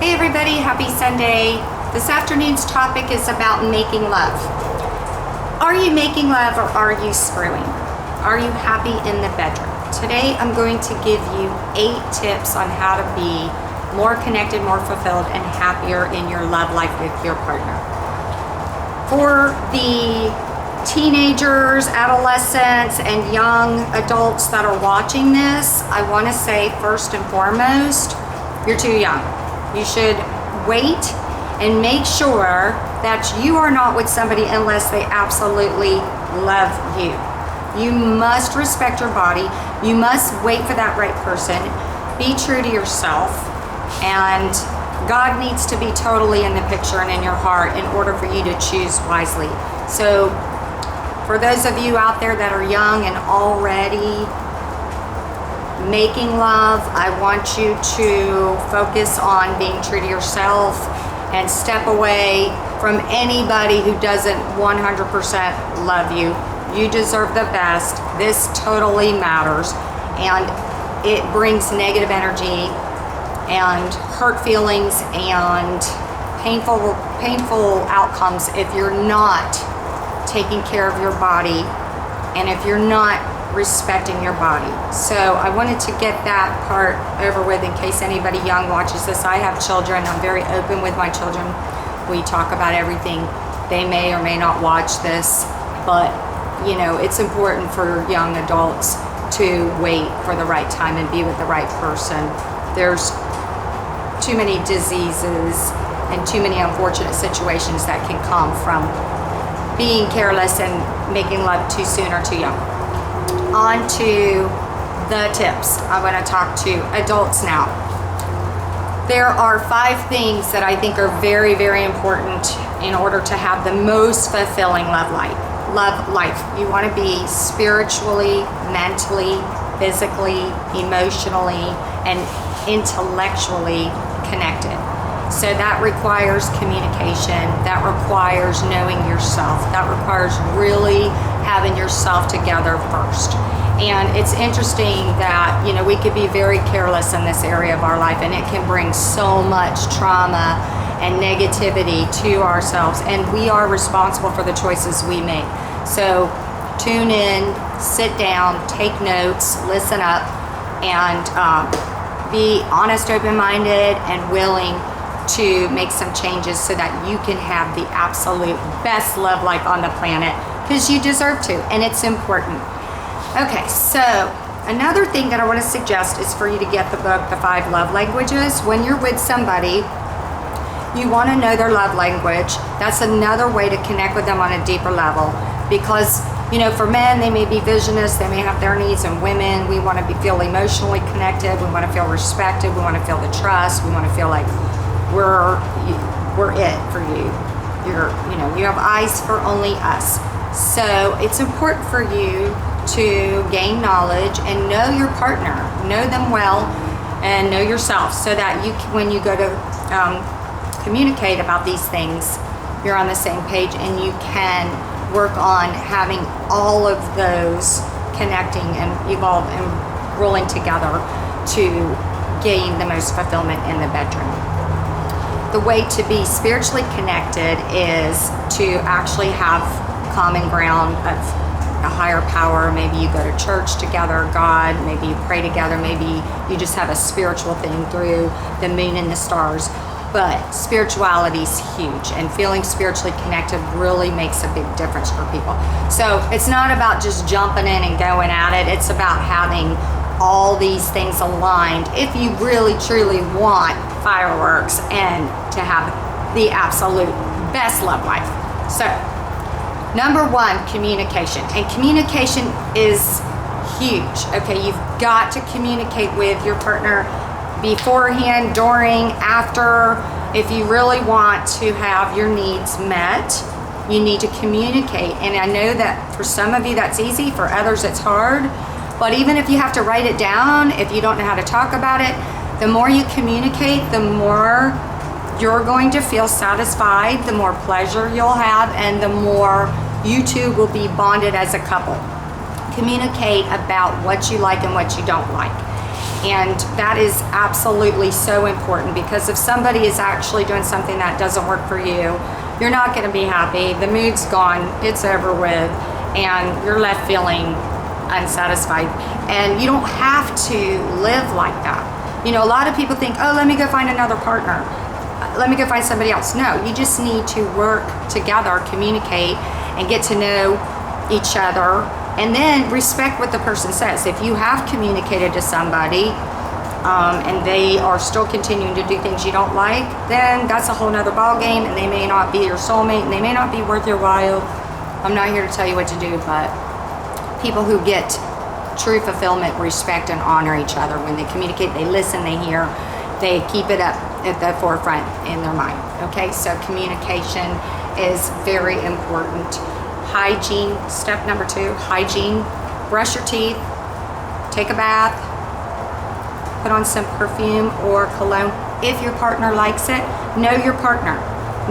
Hey everybody, happy Sunday. This afternoon's topic is about making love. Are you making love or are you screwing? Are you happy in the bedroom? Today I'm going to give you 8 tips on how to be more connected, more fulfilled, and happier in your love life with your partner. For the teenagers, adolescents, and young adults that are watching this, I want to say first and foremost, you're too young. You should wait and make sure that you are not with somebody unless they absolutely love you. You must respect your body. You must wait for that right person. Be true to yourself. And God needs to be totally in the picture and in your heart in order for you to choose wisely. So for those of you out there that are young and already making love, I want you to focus on being true to yourself and step away from anybody who doesn't 100% love you. You deserve the best. This totally matters, and it brings negative energy and hurt feelings and painful outcomes if you're not taking care of your body and if you're not respecting your body. So I wanted to get that part over with in case anybody young watches this. I have children. I'm very open with my children. We talk about everything. They may or may not watch this, but you know, it's important for young adults to wait for the right time and be with the right person. There's too many diseases and too many unfortunate situations that can come from being careless and making love too soon or too young. On to the tips. I want to talk to adults now. There are 5 things that I think are very, very important in order to have the most fulfilling love life. You want to be spiritually, mentally, physically, emotionally, and intellectually connected. So that requires communication, that requires knowing yourself, that requires really having yourself together first. And it's interesting that, you know, we could be very careless in this area of our life, and it can bring so much trauma and negativity to ourselves, and we are responsible for the choices we make. So tune in, sit down, take notes, listen up, and be honest, open-minded, and willing to make some changes so that you can have the absolute best love life on the planet, because you deserve to, and it's important. Okay, so another thing that I want to suggest is for you to get the book, The 5 Love Languages. When you're with somebody, you want to know their love language. That's another way to connect with them on a deeper level, because you know, for men, they may be visionists, they may have their needs, and women, we want to feel emotionally connected, we want to feel respected, we want to feel the trust, we want to feel like we're it for you. You have eyes for only us. So it's important for you to gain knowledge and know your partner, know them well, and know yourself, so that you can, when you go to communicate about these things, you're on the same page and you can work on having all of those connecting and evolve and rolling together to gain the most fulfillment in the bedroom. The way to be spiritually connected is to actually have common ground of a higher power. Maybe you go to church together, God, maybe you pray together, maybe you just have a spiritual thing through the moon and the stars. But spirituality is huge, and feeling spiritually connected really makes a big difference for people. So it's not about just jumping in and going at it. It's about having all these things aligned if you really truly want fireworks and to have the absolute best love life. So number 1, communication. And communication is huge. Okay, you've got to communicate with your partner beforehand, during, after. If you really want to have your needs met, you need to communicate. And I know that for some of you that's easy, for others it's hard. But even if you have to write it down, if you don't know how to talk about it, the more you communicate, the more you're going to feel satisfied, the more pleasure you'll have, and the more you two will be bonded as a couple. Communicate about what you like and what you don't like. And that is absolutely so important, because if somebody is actually doing something that doesn't work for you, you're not going to be happy. The mood's gone, it's over with, and you're left feeling unsatisfied. And you don't have to live like that. You know, a lot of people think, oh, let me go find another partner. Let me go find somebody else. No, you just need to work together, communicate, and get to know each other, and then respect what the person says. If you have communicated to somebody and they are still continuing to do things you don't like, then that's a whole nother ball game, and they may not be your soulmate, and they may not be worth your while. I'm not here to tell you what to do, but people who get true fulfillment respect and honor each other. When they communicate, they listen, they hear, they keep it up at the forefront in their mind. Okay, so communication is very important. Hygiene, step number 2, hygiene. Brush your teeth, take a bath, put on some perfume or cologne. If your partner likes it, know your partner.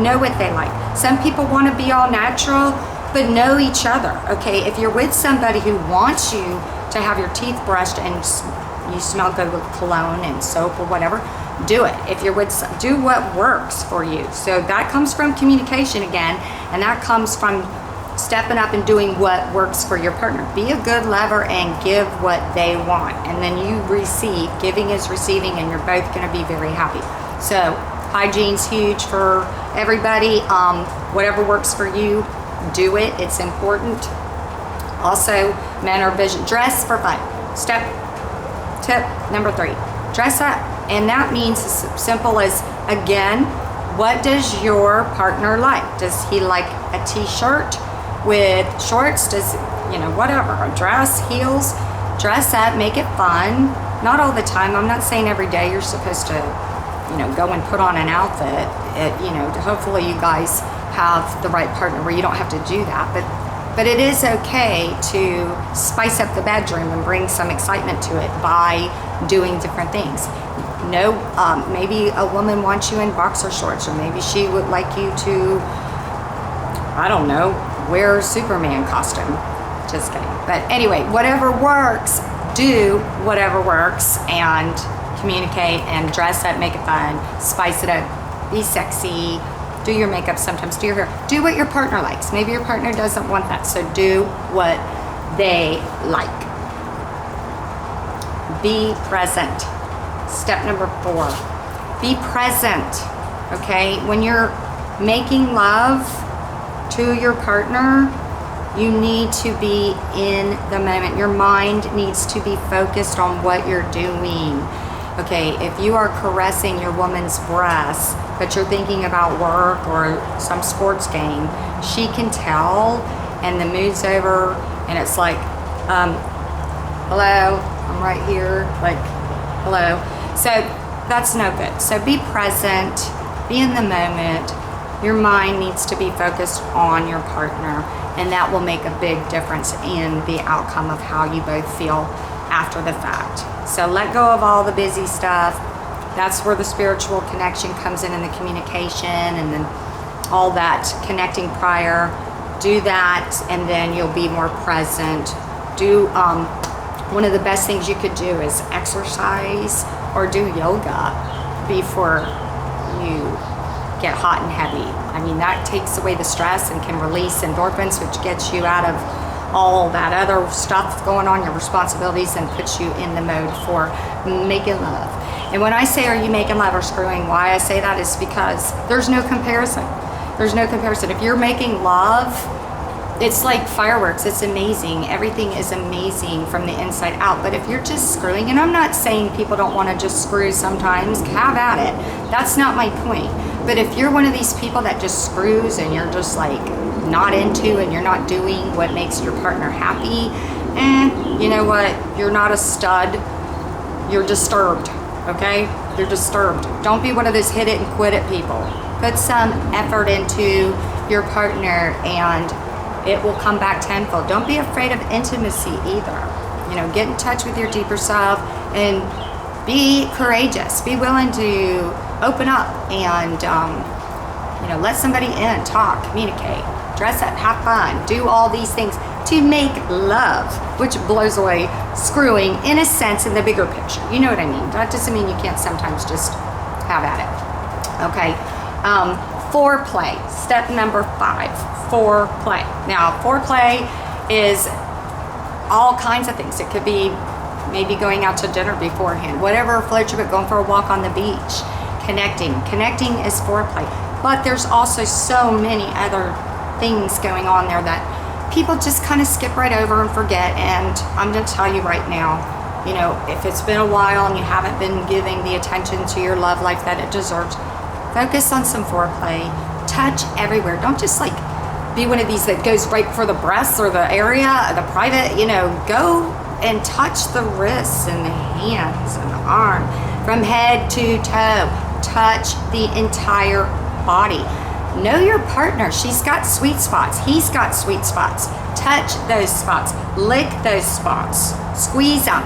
Know what they like. Some people want to be all natural, but know each other. Okay, if you're with somebody who wants you to have your teeth brushed and you smell good with cologne and soap or whatever, do it. If you're with, do what works for you. So that comes from communication again, and that comes from stepping up and doing what works for your partner. Be a good lover and give what they want, and then you receive. Giving is receiving, and you're both going to be very happy. So hygiene's huge for everybody. Whatever works for you, do it. It's important. Also, men are vision. Dress for fun. Tip number 3, dress up. And that means as simple as, again, what does your partner like? Does he like a t-shirt with shorts? Does, you know, whatever, a dress, heels? Dress up, make it fun. Not all the time. I'm not saying every day you're supposed to, you know, go and put on an outfit. You know, hopefully you guys have the right partner where you don't have to do that. But it is okay to spice up the bedroom and bring some excitement to it by doing different things. No, maybe a woman wants you in boxer shorts, or maybe she would like you to, I don't know, wear a Superman costume. Just kidding. But anyway, whatever works, do whatever works, and communicate and dress up, make it fun, spice it up, be sexy. Do your makeup sometimes, do your hair. Do what your partner likes. Maybe your partner doesn't want that, so do what they like. Be present. Step number 4, be present. Okay, when you're making love to your partner, you need to be in the moment. Your mind needs to be focused on what you're doing. Okay, if you are caressing your woman's breasts, but you're thinking about work or some sports game, she can tell, and the mood's over, and it's like, hello, I'm right here, like, hello. So that's no good. So be present, be in the moment. Your mind needs to be focused on your partner, and that will make a big difference in the outcome of how you both feel after the fact. So let go of all the busy stuff. That's where the spiritual connection comes in, and the communication, and then all that connecting prior. Do that, and then you'll be more present. Do one of the best things you could do is exercise or do yoga before you get hot and heavy. I mean, that takes away the stress and can release endorphins, which gets you out of all that other stuff going on, your responsibilities, and puts you in the mode for making love. And when I say, are you making love or screwing, why I say that is because there's no comparison. There's no comparison. If you're making love, it's like fireworks. It's amazing. Everything is amazing from the inside out. But if you're just screwing, and I'm not saying people don't want to just screw sometimes, have at it. That's not my point. But if you're one of these people that just screws and you're just like not into, and you're not doing what makes your partner happy, you know what? You're not a stud. You're disturbed, okay? You're disturbed. Don't be one of those hit it and quit it people. Put some effort into your partner, and it will come back tenfold. Don't be afraid of intimacy either. You know, get in touch with your deeper self and be courageous. Be willing to open up and, you know, let somebody in, talk, communicate, dress up, have fun, do all these things. to make love, which blows away screwing in a sense in the bigger picture. You know what I mean? That doesn't mean you can't sometimes just have at it. Okay. Foreplay, step number 5, foreplay. Now, foreplay is all kinds of things. It could be maybe going out to dinner beforehand, whatever floats your boat, going for a walk on the beach, connecting. Connecting is foreplay. But there's also so many other things going on there that people just kind of skip right over and forget. And I'm going to tell you right now, you know, if it's been a while and you haven't been giving the attention to your love life that it deserves, focus on some foreplay. Touch everywhere. Don't just like be one of these that goes right for the breasts or the area, the private, you know, go and touch the wrists and the hands and the arm from head to toe. Touch the entire body. Know your partner. She's got sweet spots. He's got sweet spots. Touch those spots. Lick those spots. Squeeze them.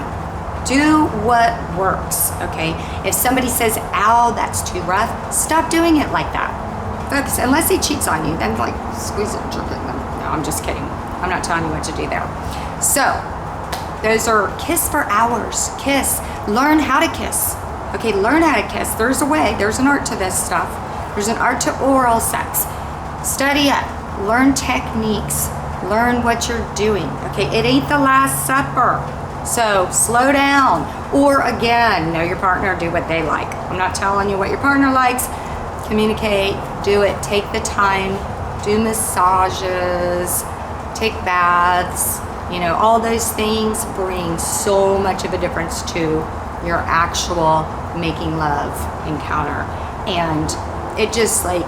Do what works, okay? If somebody says, ow, that's too rough, stop doing it like that. Focus, unless he cheats on you, then like squeeze it, jerk it. No, I'm just kidding. I'm not telling you what to do there. So, those are kiss for hours. Kiss. Learn how to kiss. Okay, learn how to kiss. There's a way. There's an art to this stuff. There's an art to oral sex. Study up. Learn techniques. Learn what you're doing. Okay, it ain't the Last Supper. So slow down. Or again, know your partner, do what they like. I'm not telling you what your partner likes. Communicate, do it. Take the time, do massages, take baths. You know, all those things bring so much of a difference to your actual making love encounter. And it just like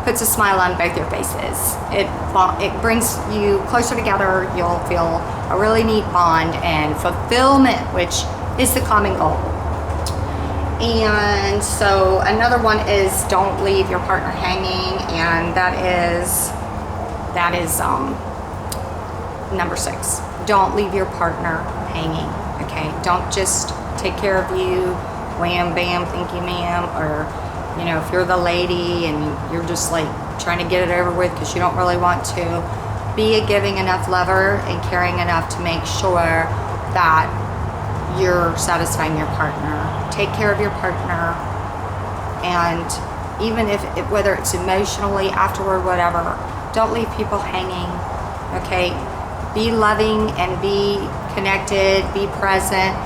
puts a smile on both your faces. It brings you closer together. You'll feel a really neat bond and fulfillment, which is the common goal. And so another one is don't leave your partner hanging, and that is number 6. Don't leave your partner hanging. Okay, don't just take care of you, wham bam, thank you ma'am, or you know, if you're the lady and you're just like trying to get it over with because you don't really want to, be a giving enough lover and caring enough to make sure that you're satisfying your partner. Take care of your partner, and even if whether it's emotionally, afterward, whatever, don't leave people hanging, okay? Be loving and be connected, be present,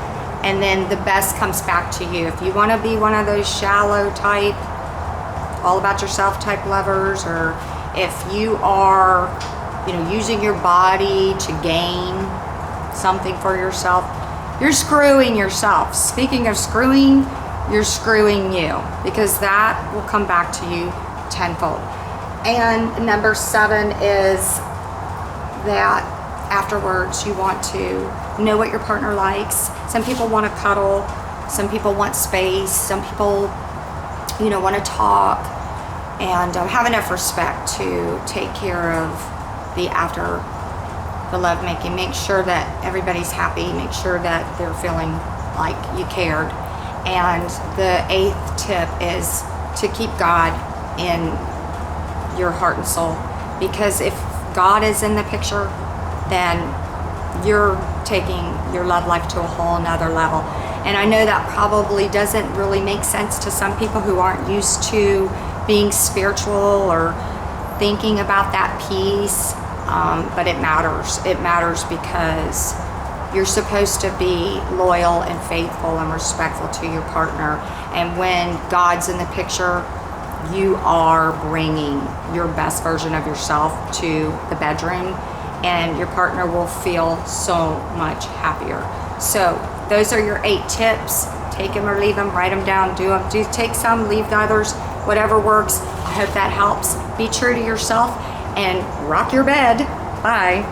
and then the best comes back to you. If you want to be one of those shallow type, all about yourself type lovers, or if you are, you know, using your body to gain something for yourself, you're screwing yourself. Speaking of screwing, you're screwing you, because that will come back to you tenfold. And number 7 is that afterwards you want to know what your partner likes. Some people want to cuddle, some people want space, some people, you know, want to talk, and have enough respect to take care of the after the love making. Make sure that everybody's happy, make sure that they're feeling like you cared. And the 8th tip is to keep God in your heart and soul, because if God is in the picture, then you're taking your love life to a whole nother level. And I know that probably doesn't really make sense to some people who aren't used to being spiritual or thinking about that piece, but it matters. It matters because you're supposed to be loyal and faithful and respectful to your partner. And when God's in the picture, you are bringing your best version of yourself to the bedroom, and your partner will feel so much happier. So those are your 8 tips. Take them or leave them, write them down, do them. Do take some, leave the others, whatever works. I hope that helps. Be true to yourself and rock your bed. Bye.